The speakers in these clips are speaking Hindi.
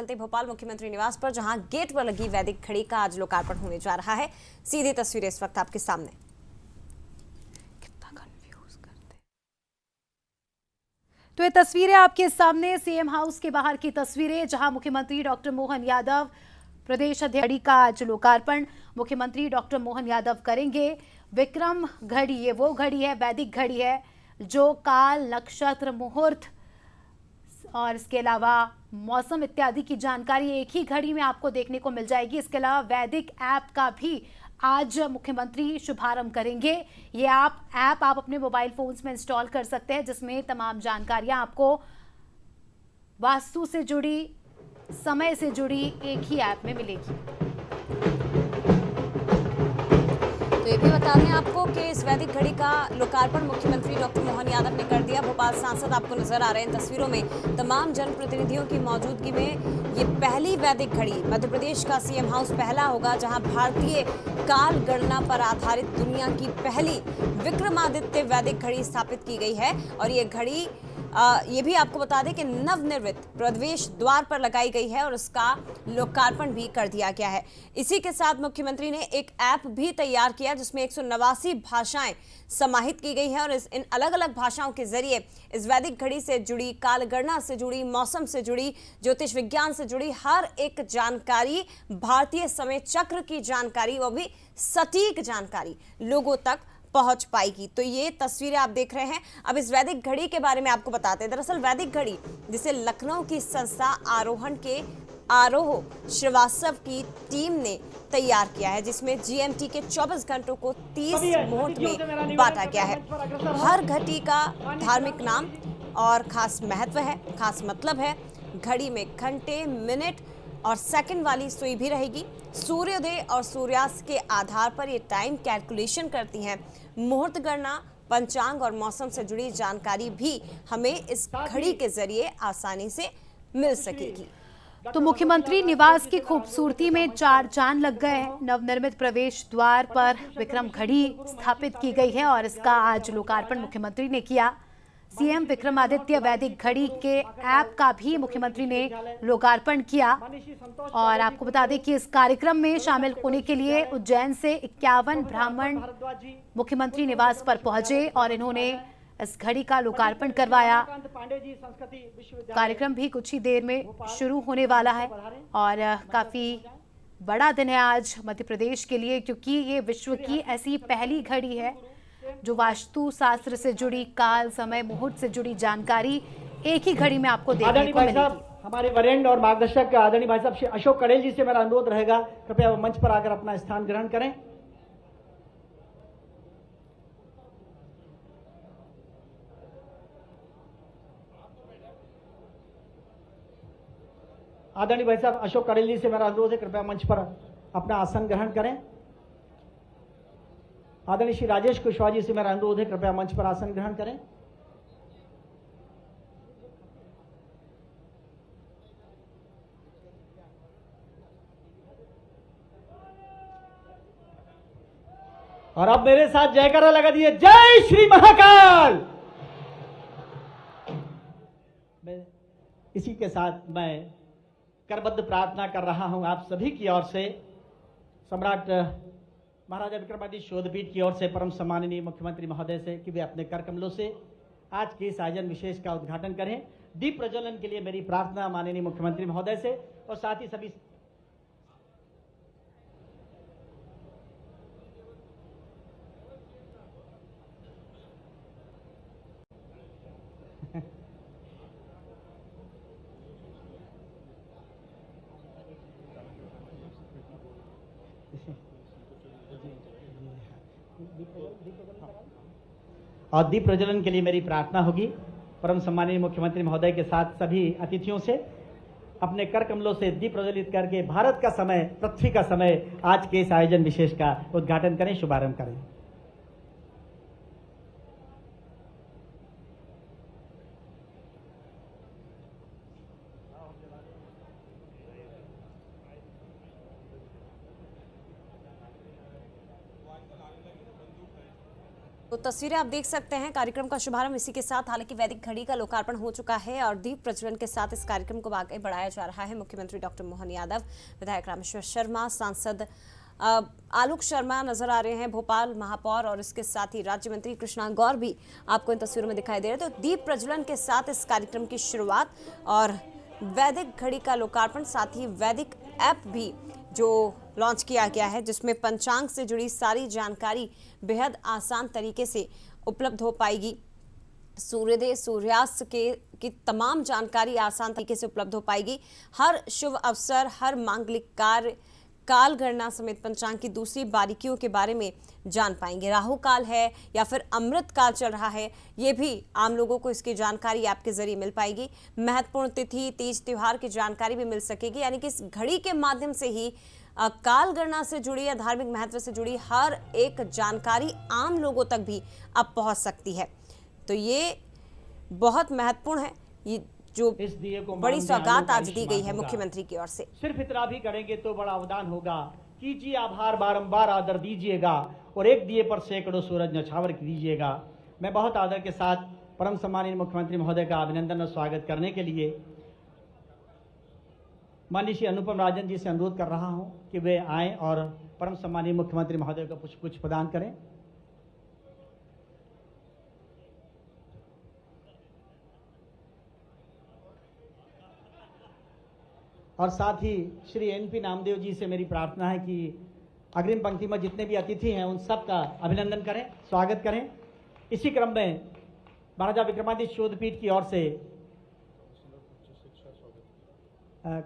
चलते भोपाल मुख्यमंत्री निवास पर, जहां गेट पर लगी वैदिक घड़ी का आज लोकार्पण होने जा रहा है। सीधी तस्वीरें इस वक्त आपके सामने। कितना कंफ्यूज करते। तो ये तस्वीरें आपके सामने सीएम हाउस के बाहर की तस्वीरें, जहां मुख्यमंत्री डॉक्टर मोहन यादव प्रदेश अध्यक्ष घड़ी का आज लोकार्पण मुख्यमंत्री डॉक्टर मोहन यादव करेंगे। विक्रम घड़ी, ये वो घड़ी है, वैदिक घड़ी है जो काल, नक्षत्र, मुहूर्त और इसके अलावा मौसम इत्यादि की जानकारी एक ही घड़ी में आपको देखने को मिल जाएगी। इसके अलावा वैदिक ऐप का भी आज मुख्यमंत्री शुभारंभ करेंगे। ये ऐप आप अपने मोबाइल फोन्स में इंस्टॉल कर सकते हैं, जिसमें तमाम जानकारियां आपको वास्तु से जुड़ी, समय से जुड़ी एक ही ऐप में मिलेगी। तो ये भी बता दें आपको कि इस वैदिक घड़ी का लोकार्पण मुख्यमंत्री डॉक्टर मोहन यादव ने कर दिया। भोपाल सांसद आपको नजर आ रहे हैं तस्वीरों में, तमाम जनप्रतिनिधियों की मौजूदगी में ये पहली वैदिक घड़ी, मध्य प्रदेश का सीएम हाउस पहला होगा जहां भारतीय काल गणना पर आधारित दुनिया की पहली विक्रमादित्य वैदिक घड़ी स्थापित की गई है। और ये घड़ी ये भी आपको बता दें कि नवनिर्मित प्रवेश द्वार पर लगाई गई है और इसका लोकार्पण भी कर दिया गया है। इसी के साथ मुख्यमंत्री ने एक ऐप भी तैयार किया जिसमें 189 भाषाएं समाहित की गई है और इन अलग अलग भाषाओं के जरिए इस वैदिक घड़ी से जुड़ी, कालगणना से जुड़ी, मौसम से जुड़ी, ज्योतिष विज्ञान से जुड़ी हर एक जानकारी, भारतीय समय चक्र की जानकारी, वो भी सटीक जानकारी लोगों तक पहुंच पाएगी। तो ये तस्वीरें आप देख रहे हैं। अब इस वैदिक घड़ी के बारे में आपको बताते हैं। दरअसल वैदिक घड़ी जिसे लखनऊ की संस्था आरोहण के आरोह श्रीवास्तव की टीम ने तैयार किया है, जिसमें जीएमटी के 24 घंटों को 30 मुहूर्त में बांटा गया है। हर घड़ी का धार्मिक नाम और खास महत्व है, खास मतलब है। घड़ी में घंटे, मिनट और सेकंड वाली सुई भी रहेगी। सूर्योदय और सूर्यास्त के आधार पर ये टाइम कैलकुलेशन करती हैं। मुहूर्त गणना, पंचांग और मौसम से जुड़ी जानकारी भी हमें इस घड़ी के जरिए आसानी से मिल सकेगी। तो मुख्यमंत्री निवास की खूबसूरती में चार चांद लग गए हैं। नवनिर्मित प्रवेश द्वार पर विक्रम घड़ी स्थापित की गई है और इसका आज लोकार्पण मुख्यमंत्री ने किया। सीएम विक्रमादित्य वैदिक घड़ी के ऐप का भी मुख्यमंत्री ने लोकार्पण किया। और आपको बता दें कि इस कार्यक्रम में शामिल होने के लिए उज्जैन से 51 ब्राह्मण मुख्यमंत्री निवास पर पहुंचे और इन्होंने इस घड़ी का लोकार्पण करवाया। कार्यक्रम भी कुछ ही देर में शुरू होने वाला है और काफी बड़ा दिन है आज मध्य प्रदेश के लिए, क्योंकि ये विश्व की ऐसी पहली घड़ी है जो वास्तु शास्त्र से जुड़ी, काल, समय, मुहूर्त से जुड़ी जानकारी एक ही घड़ी में आपको देखने को मिलेगी। हमारे वरेण्य और मार्गदर्शक आदरणीय भाई साहब श्री अशोक कड़ेल जी से मेरा अनुरोध रहेगा, कृपया मंच पर आकर अपना स्थान ग्रहण करें। आदरणीय भाई साहब अशोक कड़ेल जी से मेरा अनुरोध है, कृपया मंच पर अपना आसन ग्रहण करें। आदरणीय श्री राजेश कुशवाहा जी से मेरा अनुरोध है, कृपया मंच पर आसन ग्रहण करें। और अब मेरे साथ जयकारा लगा दिए, जय श्री महाकाल। इसी के साथ मैं करबद्ध प्रार्थना कर रहा हूं आप सभी की ओर से, सम्राट महाराजा विक्रमादित्य शोधपीठ की ओर से, परम सम्माननीय मुख्यमंत्री महोदय से, कि वे अपने कर कमलों से आज के इस आयोजन विशेष का उद्घाटन करें। दीप प्रज्वलन के लिए मेरी प्रार्थना माननीय मुख्यमंत्री महोदय से और साथ ही सभी और दीप प्रज्वलन के लिए मेरी प्रार्थना होगी परम सम्माननीय मुख्यमंत्री महोदय के साथ सभी अतिथियों से, अपने कर कमलों से दीप प्रज्वलित करके भारत का समय, पृथ्वी का समय, आज के इस आयोजन विशेष का उद्घाटन करें, शुभारंभ करें। तस्वीरें आप देख सकते हैं। कार्यक्रम का शुभारंभ इसी के साथ, हालांकि वैदिक घड़ी का लोकार्पण हो चुका है और दीप प्रज्वलन के साथ इस कार्यक्रम को आगे बढ़ाया जा रहा है। मुख्यमंत्री डॉक्टर मोहन यादव, विधायक रामेश्वर शर्मा, सांसद आलोक शर्मा नजर आ रहे हैं, भोपाल महापौर, और इसके साथ ही राज्य मंत्री कृष्णा गौर भी आपको इन तस्वीरों में दिखाई दे रहे हैं। तो दीप प्रज्वलन के साथ इस कार्यक्रम की शुरुआत और वैदिक घड़ी का लोकार्पण, साथ ही वैदिक ऐप भी जो लॉन्च किया गया है, जिसमें पंचांग से जुड़ी सारी जानकारी बेहद आसान तरीके से उपलब्ध हो पाएगी। सूर्योदय सूर्यास्त की तमाम जानकारी आसान तरीके से उपलब्ध हो पाएगी। हर शुभ अवसर, हर मांगलिक कार्य, काल गणना समेत पंचांग की दूसरी बारीकियों के बारे में जान पाएंगे। राहु काल है या फिर अमृत काल चल रहा है, ये भी आम लोगों को इसकी जानकारी ऐप के जरिए मिल पाएगी। महत्वपूर्ण तिथि, तीज त्योहार की जानकारी भी मिल सकेगी, यानी कि इस घड़ी के माध्यम से ही काल गणना से जुड़ी या धार्मिक महत्व से जुड़ी हर एक जानकारी आम लोगों तक भी अब पहुंच सकती है। तो ये बहुत महत्वपूर्ण है, ये जो इस दिए को बड़ी सौगात आज दी गई है मुख्यमंत्री की ओर से। सिर्फ इतना भी करेंगे तो बड़ा अवदान होगा। कीजिए आभार, बारंबार आदर दीजिएगा और एक दिए पर सैकड़ों सूरज न्यौछावर कीजिएगा। मैं बहुत आदर के साथ परम सम्मानीय मुख्यमंत्री महोदय का अभिनंदन और स्वागत करने के लिए माननीय श्री अनुपम राजन जी से अनुरोध कर रहा हूं कि वे आएं और परम सम्मानीय मुख्यमंत्री महोदय को पुष्प प्रदान करें। और साथ ही श्री एनपी नामदेव जी से मेरी प्रार्थना है कि अग्रिम पंक्ति में जितने भी अतिथि हैं उन सब का अभिनंदन करें, स्वागत करें। इसी क्रम में महाराजा विक्रमादित्य शोधपीठ की ओर से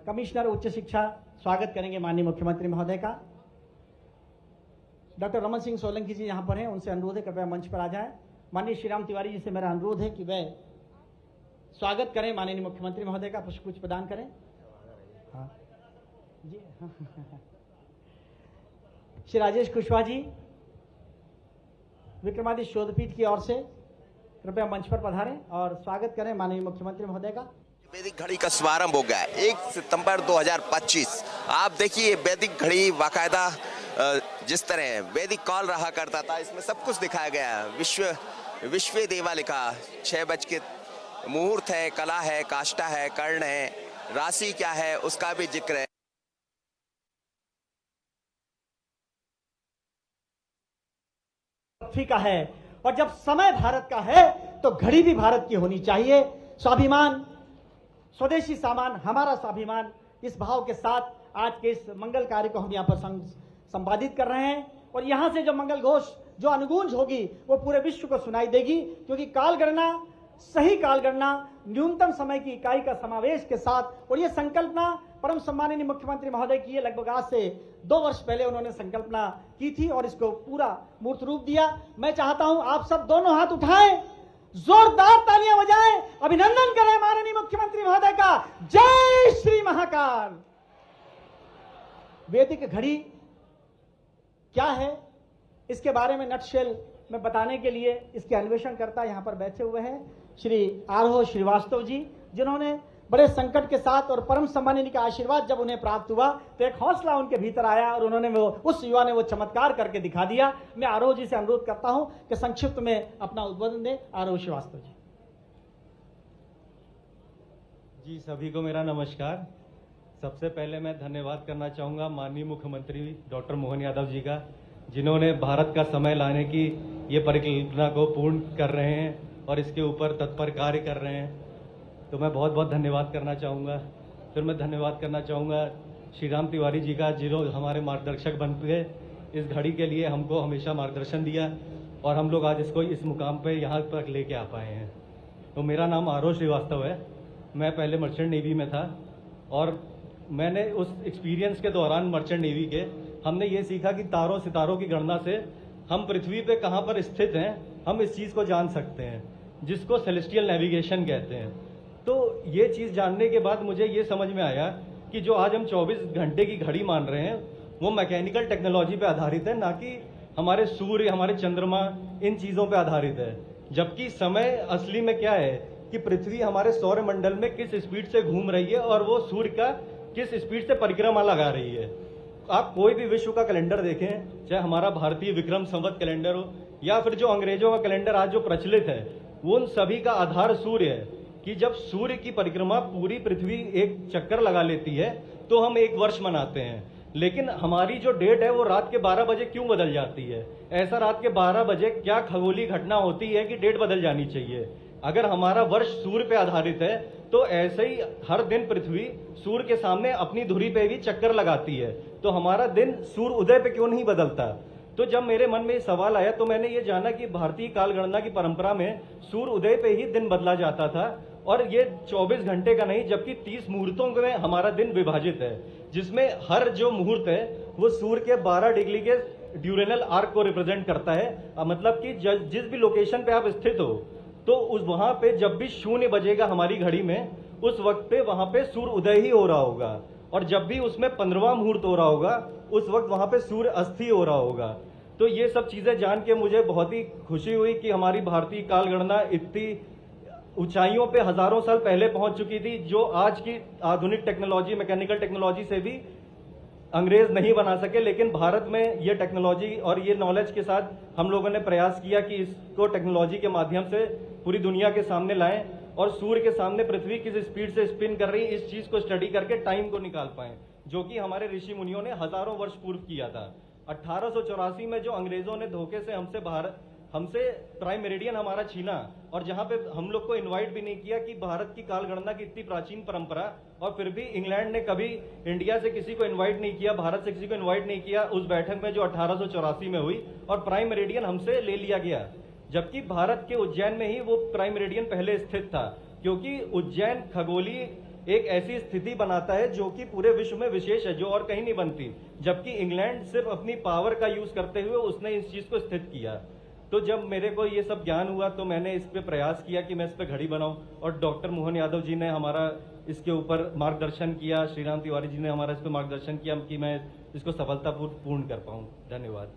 कमिश्नर उच्च शिक्षा स्वागत करेंगे माननीय मुख्यमंत्री महोदय का। डॉक्टर रमन सिंह सोलंकी जी यहाँ पर हैं, उनसे अनुरोध है कृपया मंच पर आ जाएं। माननीय श्रीराम तिवारी जी से मेरा अनुरोध है कि वे स्वागत करें माननीय मुख्यमंत्री महोदय का, पुष्प प्रदान करें। हाँ जी श्री राजेश कुशवाहा जी विक्रमादित्य शोधपीठ की ओर से कृपया मंच पर पधारें और स्वागत करें माननीय मुख्यमंत्री महोदय का। वैदिक घड़ी का शुभारंभ हो गया है 1 सितंबर 2025। आप देखिए वैदिक घड़ी बाकायदा जिस तरह वैदिक काल रहा करता था, इसमें सब कुछ दिखाया गया है। विश्व देवा लिखा, 6 बज के मुहूर्त है, कला है, काष्ठा है, कर्ण है, राशि क्या है उसका भी जिक्र है। का है और जब समय भारत का है तो घड़ी भी भारत की होनी चाहिए। स्वाभिमान, स्वदेशी सामान हमारा स्वाभिमान, इस भाव के साथ आज के इस मंगल कार्य को हम यहाँ पर संपादित कर रहे हैं और यहाँ से जो मंगल घोष, जो अनुगूंज होगी वो पूरे विश्व को सुनाई देगी, क्योंकि काल गणना, सही काल गणना, न्यूनतम समय की इकाई का समावेश के साथ, और ये संकल्पना परम सम्माननीय मुख्यमंत्री महोदय की लगभग आज से 2 वर्ष पहले उन्होंने संकल्पना की थी और इसको पूरा मूर्त रूप दिया। मैं चाहता हूं आप सब दोनों हाथ उठाएं, जोरदार तालियां बजाएं, अभिनंदन करें माननीय मुख्यमंत्री महोदय का। जय श्री महाकाल। वैदिक घड़ी क्या है, इसके बारे में नटशेल में बताने के लिए इसके अन्वेषणकर्ता यहां पर बैठे हुए हैं श्री आरोह श्रीवास्तव जी, जिन्होंने बड़े संकट के साथ और परम सम्माननीय का आशीर्वाद जब उन्हें प्राप्त हुआ तो एक हौसला उनके भीतर आया और उन्होंने उस युवा ने वो चमत्कार करके दिखा दिया। मैं आरोह जी से अनुरोध करता हूं कि संक्षिप्त में अपना उद्बोधन दें। आरोह श्रीवास्तव जी। सभी को मेरा नमस्कार। सबसे पहले मैं धन्यवाद करना चाहूँगा माननीय मुख्यमंत्री डॉक्टर मोहन यादव जी का, जिन्होंने भारत का समय लाने की ये परिकल्पना को पूर्ण कर रहे हैं और इसके ऊपर तत्पर कार्य कर रहे हैं, तो मैं बहुत बहुत धन्यवाद करना चाहूँगा। फिर मैं धन्यवाद करना चाहूँगा श्रीराम तिवारी जी का, जिन्होंने हमारे मार्गदर्शक बन गए, इस घड़ी के लिए हमको हमेशा मार्गदर्शन दिया और हम लोग आज इसको इस मुकाम पे यहाँ पर लेके आ पाए हैं। तो मेरा नाम आरोह श्रीवास्तव है। मैं पहले मर्चेंट नेवी में था और मैंने उस एक्सपीरियंस के दौरान मर्चेंट नेवी के हमने ये सीखा कि तारों सितारों की गणना से हम पृथ्वी पे कहाँ पर स्थित हैं हम इस चीज़ को जान सकते हैं, जिसको सेलेस्टियल नेविगेशन कहते हैं। तो ये चीज़ जानने के बाद मुझे ये समझ में आया कि जो आज हम 24 घंटे की घड़ी मान रहे हैं वो मैकेनिकल टेक्नोलॉजी पे आधारित है, ना कि हमारे सूर्य, हमारे चंद्रमा, इन चीज़ों पे आधारित है। जबकि समय असली में क्या है कि पृथ्वी हमारे सौर मंडल में किस स्पीड से घूम रही है और वो सूर्य का किस स्पीड से परिक्रमा लगा रही है। आप कोई भी विश्व का कैलेंडर देखें, चाहे हमारा भारतीय विक्रम संवत कैलेंडर हो या फिर जो अंग्रेजों का कैलेंडर आज जो प्रचलित है, वो उन सभी का आधार सूर्य है कि जब सूर्य की परिक्रमा पूरी पृथ्वी एक चक्कर लगा लेती है तो हम एक वर्ष मनाते हैं। लेकिन हमारी जो डेट है वो रात के 12 बजे क्यों बदल जाती है? ऐसा रात के 12 बजे क्या खगोलीय घटना होती है कि डेट बदल जानी चाहिए? अगर हमारा वर्ष सूर्य पे आधारित है तो ऐसे ही हर दिन पृथ्वी सूर्य के सामने अपनी धुरी पे भी चक्कर लगाती है, तो हमारा दिन सूर्य उदय पे क्यों नहीं बदलता? तो जब मेरे मन में ये सवाल आया तो मैंने ये जाना कि भारतीय कालगणना की परंपरा में सूर्य उदय पे ही दिन बदला जाता था, और ये 24 घंटे का नहीं जबकि 30 मुहूर्तों में हमारा दिन विभाजित है, जिसमें हर जो मुहूर्त है वो सूर्य के 12 डिग्री के ड्यूरेनल आर्क को रिप्रेजेंट करता है। मतलब कि जिस भी लोकेशन पे आप स्थित हो तो उस वहां पे जब भी 0 बजेगा हमारी घड़ी में, उस वक्त पे वहां पे सूर्य उदय ही हो रहा होगा, और जब भी उसमें 15वां मुहूर्त हो रहा होगा उस वक्त वहां पे सूर्य अस्त ही हो रहा होगा। तो ये सब चीजें जान के मुझे बहुत ही खुशी हुई कि हमारी भारतीय कालगणना इतनी ऊंचाइयों पे हजारों साल पहले पहुंच चुकी थी, जो आज की आधुनिक टेक्नोलॉजी, मैकेनिकल टेक्नोलॉजी से भी अंग्रेज नहीं बना सके। लेकिन भारत में ये टेक्नोलॉजी और ये नॉलेज के साथ हम लोगों ने प्रयास किया कि इसको टेक्नोलॉजी के माध्यम से पूरी दुनिया के सामने लाएं, और सूर्य के सामने पृथ्वी किस स्पीड से स्पिन कर रही है इस चीज को स्टडी करके टाइम को निकाल पाए, जो कि हमारे ऋषि मुनियों ने हजारों वर्ष पूर्व किया था। 1884 में जो अंग्रेजों ने धोखे से हमसे प्राइम मेरिडियन हमारा छीना, और जहां पे हम लोग को इनवाइट भी नहीं किया कि भारत की कालगणना की इतनी प्राचीन परंपरा, और फिर भी इंग्लैंड ने कभी इंडिया से किसी को इनवाइट नहीं किया, भारत से किसी को इनवाइट नहीं किया उस बैठक में जो 1884 में हुई, और प्राइम मेरिडियन हमसे ले लिया गया, जबकि भारत के उज्जैन में ही वो प्राइम मेरिडियन पहले स्थित था। क्योंकि उज्जैन खगोलीय एक ऐसी स्थिति बनाता है जो कि पूरे विश्व में विशेष है, जो और कहीं नहीं बनती, जबकि इंग्लैंड सिर्फ अपनी पावर का यूज करते हुए उसने इस चीज को स्थित किया। तो जब मेरे को ये सब ज्ञान हुआ तो मैंने इस पे प्रयास किया कि मैं इस पे घड़ी बनाऊं, और डॉक्टर मोहन यादव जी ने हमारा इसके ऊपर मार्गदर्शन किया, श्रीराम तिवारी जी ने हमारा इस पे मार्गदर्शन किया कि मैं इसको सफलतापूर्ण कर पाऊं। धन्यवाद।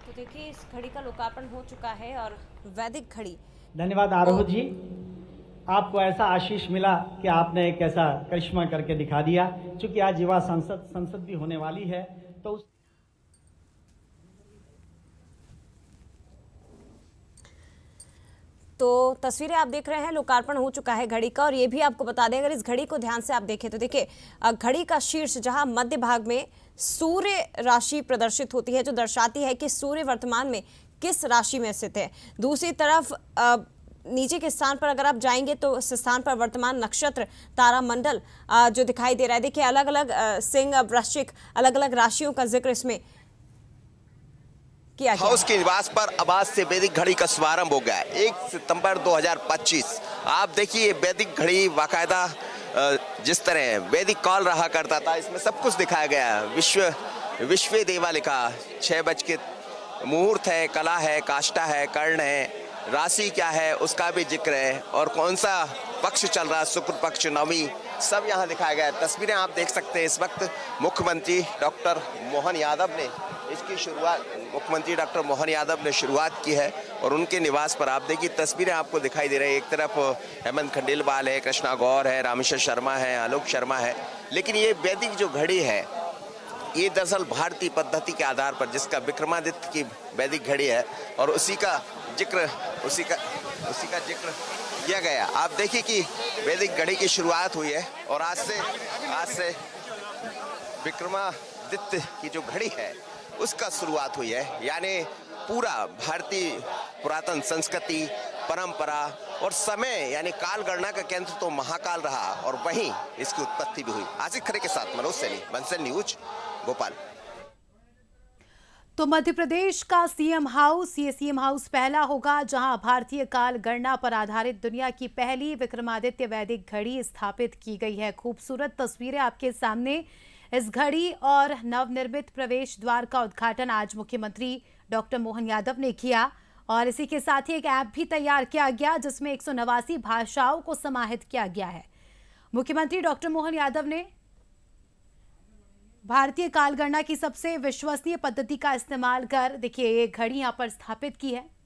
तो देखिए, इस घड़ी का लोकार्पण हो चुका है, और वैदिक घड़ी। धन्यवाद आरोह जी, आपको ऐसा आशीष मिला कि आपने एक ऐसा करिश्मा करके दिखा दिया। चूंकि आज युवा संसद भी होने वाली है, तो उस तो तस्वीरें आप देख रहे हैं, लोकार्पण हो चुका है घड़ी का। और ये भी आपको बता दें, अगर इस घड़ी को ध्यान से आप देखें तो देखिए, घड़ी का शीर्ष जहां मध्य भाग में सूर्य राशि प्रदर्शित होती है, जो दर्शाती है कि सूर्य वर्तमान में किस राशि में स्थित है। दूसरी तरफ नीचे के स्थान पर अगर आप जाएंगे तो उस स्थान पर वर्तमान नक्षत्र तारामंडल जो दिखाई दे रहा है। देखिए, अलग अलग सिंह, वृश्चिक, अलग अलग राशियों का जिक्र इसमें किया गया। हाउस के निवास पर अब आज से वैदिक घड़ी का शुभारंभ हो गया 1 सितंबर 2025। आप देखिए, वैदिक घड़ी बाकायदा जिस तरह वैदिक कॉल रहा करता था, इसमें सब कुछ दिखाया गया। विश्व देवा लिखा, 6 बज के मुहूर्त है, कला है, काष्ठा है, कर्ण है, राशि क्या है उसका भी जिक्र है, और कौन सा पक्ष चल रहा है, शुक्ल पक्ष, नवमी, सब यहाँ दिखाया गया है। तस्वीरें आप देख सकते हैं। इस वक्त मुख्यमंत्री डॉक्टर मोहन यादव ने इसकी शुरुआत की है, और उनके निवास पर आप देखिए तस्वीरें आपको दिखाई दे रही है। एक तरफ हेमंत खंडेलवाल है, कृष्णा गौर है, रामेश्वर शर्मा है, आलोक शर्मा है। लेकिन ये वैदिक जो घड़ी है, ये दरअसल भारतीय पद्धति के आधार पर, जिसका विक्रमादित्य की वैदिक घड़ी है, और उसी का जिक्र किया गया। आप देखिए कि वैदिक घड़ी की शुरुआत हुई है, और आज से विक्रमादित्य की जो घड़ी है उसका शुरुआत हुई है। यानी पूरा भारतीय पुरातन संस्कृति, परंपरा और समय, यानी काल गणना का केंद्र तो महाकाल रहा, और वहीं इसकी उत्पत्ति भी हुई। आसिफ खरे के साथ मनोज सैनी, बंसल न्यूज, भोपाल। तो मध्य प्रदेश का सीएम हाउस, ये सीएम हाउस पहला होगा जहां भारतीय काल गणना पर आधारित दुनिया की पहली विक्रमादित्य वैदिक घड़ी स्थापित की गई है। खूबसूरत तस्वीरें आपके सामने। इस घड़ी और नवनिर्मित प्रवेश द्वार का उद्घाटन आज मुख्यमंत्री डॉक्टर मोहन यादव ने किया, और इसी के साथ ही एक ऐप भी तैयार किया गया जिसमें 189 भाषाओं को समाहित किया गया है। मुख्यमंत्री डॉक्टर मोहन यादव ने भारतीय काल गणना की सबसे विश्वसनीय पद्धति का इस्तेमाल कर, देखिए, ये घड़ी यहां पर स्थापित की है।